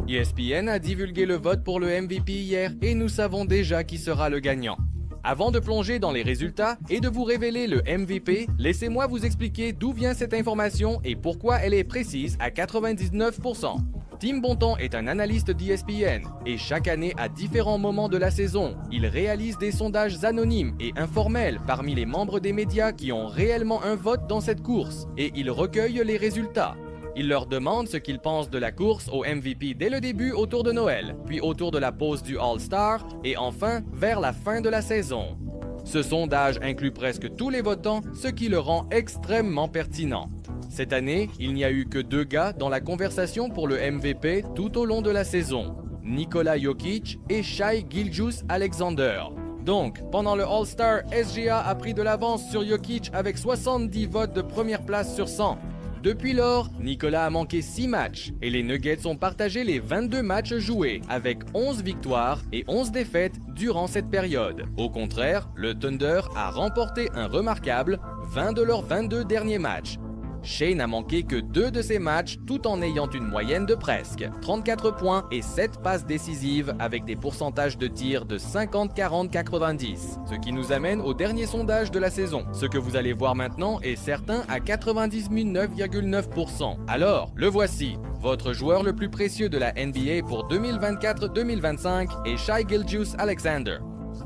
ESPN a divulgué le vote pour le MVP hier et nous savons déjà qui sera le gagnant. Avant de plonger dans les résultats et de vous révéler le MVP, laissez-moi vous expliquer d'où vient cette information et pourquoi elle est précise à 99%. Tim Bontemps est un analyste d'ESPN et chaque année à différents moments de la saison, il réalise des sondages anonymes et informels parmi les membres des médias qui ont réellement un vote dans cette course et il recueille les résultats. Il leur demande ce qu'ils pensent de la course au MVP dès le début autour de Noël, puis autour de la pause du All-Star et enfin vers la fin de la saison. Ce sondage inclut presque tous les votants, ce qui le rend extrêmement pertinent. Cette année, il n'y a eu que 2 gars dans la conversation pour le MVP tout au long de la saison, Nikola Jokic et Shai Gilgeous-Alexander. Donc, pendant le All-Star, SGA a pris de l'avance sur Jokic avec 70 votes de première place sur 100. Depuis lors, Nikola a manqué 6 matchs et les Nuggets ont partagé les 22 matchs joués avec 11 victoires et 11 défaites durant cette période. Au contraire, le Thunder a remporté un remarquable 20 de leurs 22 derniers matchs. Shai n'a manqué que 2 de ses matchs tout en ayant une moyenne de presque 34 points et 7 passes décisives avec des pourcentages de tir de 50-40-90. Ce qui nous amène au dernier sondage de la saison. Ce que vous allez voir maintenant est certain à 99,9%. Alors, le voici. Votre joueur le plus précieux de la NBA pour 2024-2025 est Shai Gilgeous-Alexander.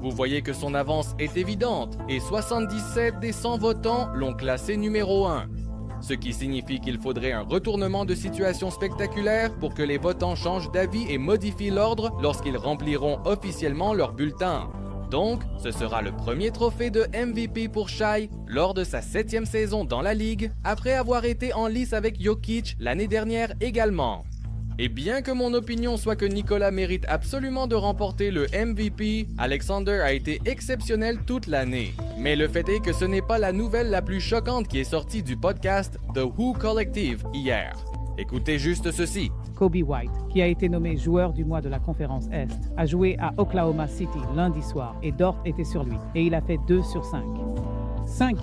Vous voyez que son avance est évidente et 77 des 100 votants l'ont classé numéro 1. Ce qui signifie qu'il faudrait un retournement de situation spectaculaire pour que les votants changent d'avis et modifient l'ordre lorsqu'ils rempliront officiellement leur bulletin. Donc, ce sera le premier trophée de MVP pour Shai lors de sa 7e saison dans la Ligue, après avoir été en lice avec Jokic l'année dernière également. Et bien que mon opinion soit que Nikola mérite absolument de remporter le MVP, Alexander a été exceptionnel toute l'année. Mais le fait est que ce n'est pas la nouvelle la plus choquante qui est sortie du podcast The Who Collective hier. Écoutez juste ceci. Kobe White, qui a été nommé joueur du mois de la conférence Est, a joué à Oklahoma City lundi soir et Dort était sur lui. Et il a fait 2 sur 5. 5!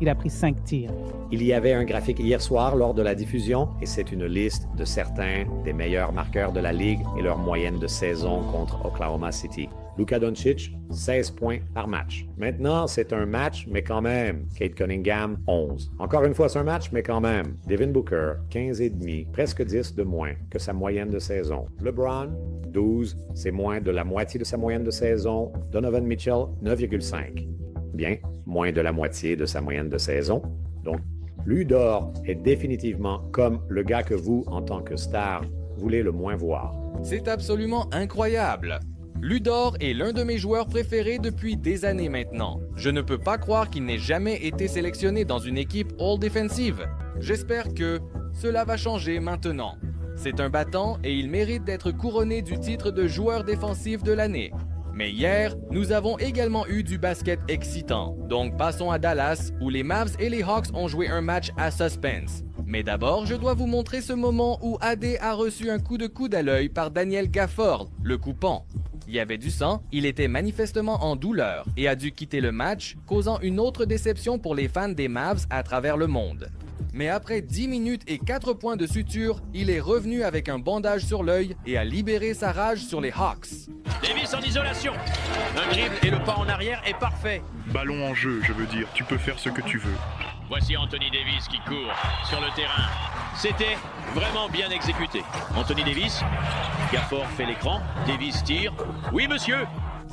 Il a pris 5 tirs. Il y avait un graphique hier soir lors de la diffusion et c'est une liste de certains des meilleurs marqueurs de la Ligue et leur moyenne de saison contre Oklahoma City. Luka Doncic, 16 points par match. Maintenant, c'est un match, mais quand même. Kate Cunningham, 11. Encore une fois, c'est un match, mais quand même. Devin Booker, 15,5, presque 10 de moins que sa moyenne de saison. LeBron, 12, c'est moins de la moitié de sa moyenne de saison. Donovan Mitchell, 9,5. Bien, moins de la moitié de sa moyenne de saison. Donc, Lu Dort est définitivement comme le gars que vous, en tant que star, voulez le moins voir. C'est absolument incroyable. Lu Dort est l'un de mes joueurs préférés depuis des années maintenant. Je ne peux pas croire qu'il n'ait jamais été sélectionné dans une équipe All-Defensive. J'espère que cela va changer maintenant. C'est un battant et il mérite d'être couronné du titre de joueur défensif de l'année. Mais hier, nous avons également eu du basket excitant. Donc passons à Dallas, où les Mavs et les Hawks ont joué un match à suspense. Mais d'abord, je dois vous montrer ce moment où AD a reçu un coup de coude à l'œil par Daniel Gafford, le coupant. Il y avait du sang, il était manifestement en douleur et a dû quitter le match, causant une autre déception pour les fans des Mavs à travers le monde. Mais après 10 minutes et 4 points de suture, il est revenu avec un bandage sur l'œil et a libéré sa rage sur les Hawks. Davis en isolation. Un dribble et le pas en arrière est parfait. Ballon en jeu, je veux dire, tu peux faire ce que tu veux. Voici Anthony Davis qui court sur le terrain. C'était vraiment bien exécuté. Anthony Davis, Gafford fait l'écran, Davis tire. Oui monsieur.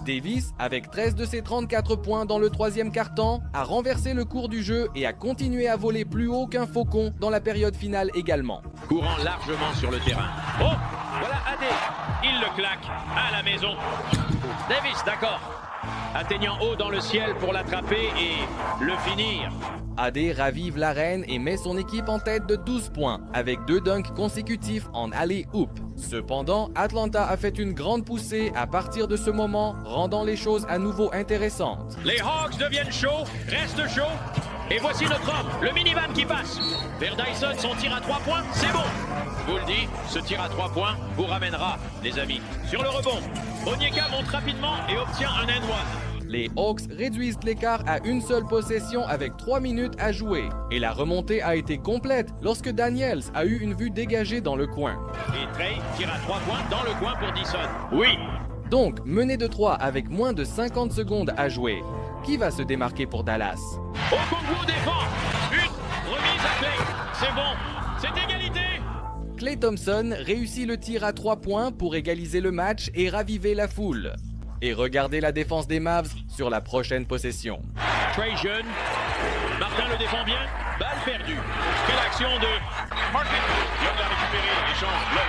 Davis, avec 13 de ses 34 points dans le 3e quart-temps, a renversé le cours du jeu et a continué à voler plus haut qu'un faucon dans la période finale également. Courant largement sur le terrain. Oh, voilà AD. Il le claque à la maison. Davis, d'accord. Atteignant haut dans le ciel pour l'attraper et le finir. AD ravive l'arène et met son équipe en tête de 12 points, avec 2 dunks consécutifs en alley-oop. Cependant, Atlanta a fait une grande poussée à partir de ce moment, rendant les choses à nouveau intéressantes. Les Hawks deviennent chauds, restent chauds, et voici notre homme, le minivan qui passe. Vers Dyson, son tir à 3 points, c'est bon. Vous le dis, ce tir à 3 points vous ramènera, les amis. Sur le rebond, Onyeka monte rapidement et obtient un N1. les Hawks réduisent l'écart à une seule possession avec 3 minutes à jouer. Et la remontée a été complète lorsque Daniels a eu une vue dégagée dans le coin. Et Trey tire à 3 points dans le coin pour Dyson. Oui! Donc, mené de 3 avec moins de 50 secondes à jouer. Qui va se démarquer pour Dallas? Okongwu défend! Une remise à Clay! C'est bon! C'est égalité! Klay Thompson réussit le tir à 3 points pour égaliser le match et raviver la foule. Et regardez la défense des Mavs sur la prochaine possession. Trey jeune. Martin le défend bien. Balle perdue. Quelle action de Martin. Young l'a récupéré, échange, bloc.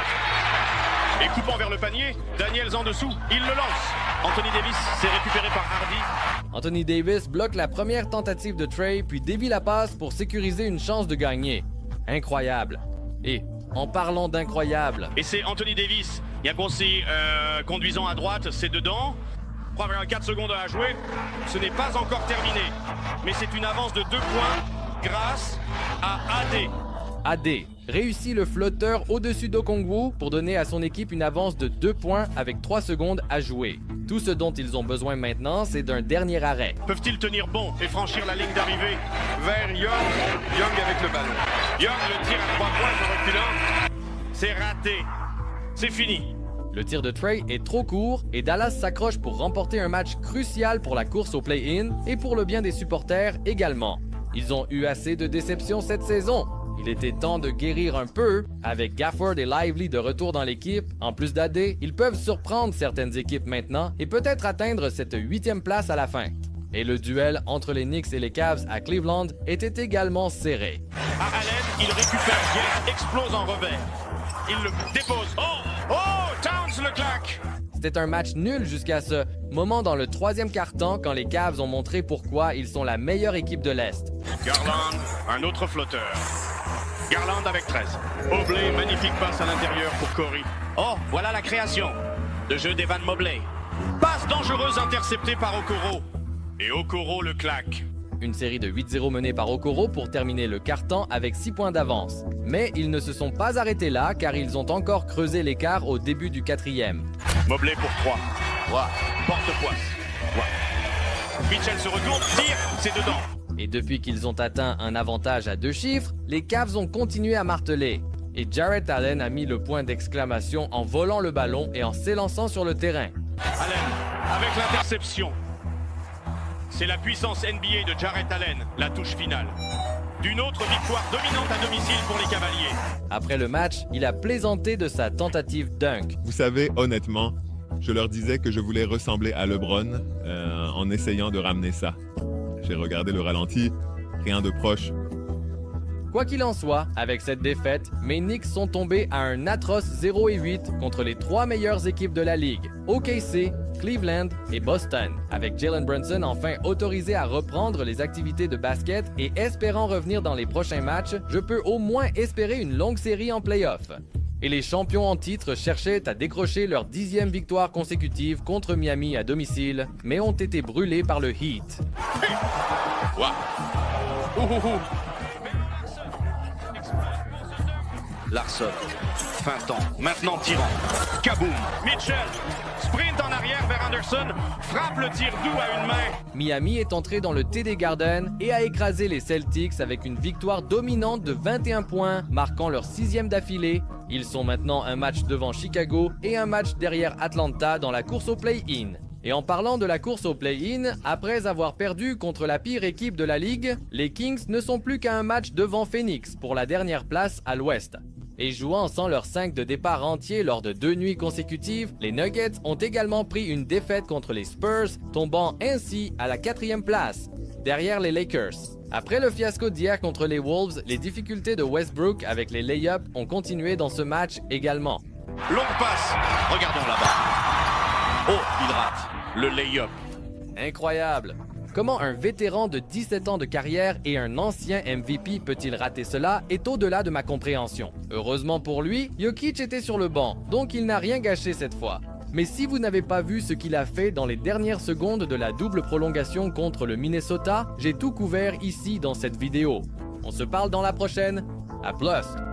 Et coupant vers le panier, Daniels en dessous, il le lance. Anthony Davis s'est récupéré par Hardy. Anthony Davis bloque la première tentative de Trey puis dévie la passe pour sécuriser une chance de gagner. Incroyable. Et en parlant d'incroyable... Et c'est Anthony Davis. Yaconsi conduisant à droite, c'est dedans. 3,4 secondes à jouer. Ce n'est pas encore terminé. Mais c'est une avance de 2 points grâce à AD. AD réussit le flotteur au-dessus d'Okongwu pour donner à son équipe une avance de 2 points avec 3 secondes à jouer. Tout ce dont ils ont besoin maintenant, c'est d'un dernier arrêt. Peuvent-ils tenir bon et franchir la ligne d'arrivée vers Young? Young avec le ballon. Young le tire à 3 points en reculant. C'est raté. C'est fini. Le tir de Trey est trop court et Dallas s'accroche pour remporter un match crucial pour la course au play-in et pour le bien des supporters également. Ils ont eu assez de déceptions cette saison. Il était temps de guérir un peu. Avec Gafford et Lively de retour dans l'équipe, en plus d'AD, ils peuvent surprendre certaines équipes maintenant et peut-être atteindre cette 8e place à la fin. Et le duel entre les Knicks et les Cavs à Cleveland était également serré. À Allen, il récupère bien, explose en revers. Il le dépose. Oh! Towns le claque! C'était un match nul jusqu'à ce moment dans le 3e quart-temps quand les Cavs ont montré pourquoi ils sont la meilleure équipe de l'Est. Garland, un autre flotteur. Garland avec 13. Mobley, magnifique passe à l'intérieur pour Corey. Oh, voilà la création. Le jeu d'Evan Mobley. Passe dangereuse interceptée par Okoro. Et Okoro le claque. Une série de 8-0 menée par Okoro pour terminer le quart-temps avec 6 points d'avance. Mais ils ne se sont pas arrêtés là car ils ont encore creusé l'écart au début du 4e. Mobley pour 3. Porte-poisse. Mitchell se retourne, tire, c'est dedans. Et depuis qu'ils ont atteint un avantage à 2 chiffres, les Cavs ont continué à marteler. Et Jarrett Allen a mis le point d'exclamation en volant le ballon et en s'élançant sur le terrain. Allen, avec l'interception. C'est la puissance NBA de Jarrett Allen, la touche finale. D'une autre victoire dominante à domicile pour les Cavaliers. Après le match, il a plaisanté de sa tentative dunk. Vous savez, honnêtement, je leur disais que je voulais ressembler à LeBron en essayant de ramener ça. J'ai regardé le ralenti, rien de proche. Quoi qu'il en soit, avec cette défaite, mes Knicks sont tombés à un atroce 0-8 contre les 3 meilleures équipes de la Ligue, OKC, Cleveland et Boston. Avec Jalen Brunson enfin autorisé à reprendre les activités de basket et espérant revenir dans les prochains matchs, je peux au moins espérer une longue série en play-off. Et les champions en titre cherchaient à décrocher leur 10e victoire consécutive contre Miami à domicile, mais ont été brûlés par le Heat. Larson, feintant, maintenant tirant. Kaboom! Mitchell, sprint en arrière vers Anderson, frappe le tir doux à une main. Miami est entré dans le TD Garden et a écrasé les Celtics avec une victoire dominante de 21 points, marquant leur 6e d'affilée. Ils sont maintenant un match devant Chicago et un match derrière Atlanta dans la course au play-in. Et en parlant de la course au play-in, après avoir perdu contre la pire équipe de la Ligue, les Kings ne sont plus qu'à un match devant Phoenix pour la dernière place à l'Ouest. Et jouant sans leur 5 de départ entier lors de 2 nuits consécutives, les Nuggets ont également pris une défaite contre les Spurs, tombant ainsi à la 4e place, derrière les Lakers. Après le fiasco d'hier contre les Wolves, les difficultés de Westbrook avec les lay-ups ont continué dans ce match également. Longue passe, regardons là-bas. Oh, il rate, le lay-up. Incroyable! Comment un vétéran de 17 ans de carrière et un ancien MVP peut-il rater cela est au-delà de ma compréhension. Heureusement pour lui, Jokic était sur le banc, donc il n'a rien gâché cette fois. Mais si vous n'avez pas vu ce qu'il a fait dans les dernières secondes de la double prolongation contre le Minnesota, j'ai tout couvert ici dans cette vidéo. On se parle dans la prochaine. À plus!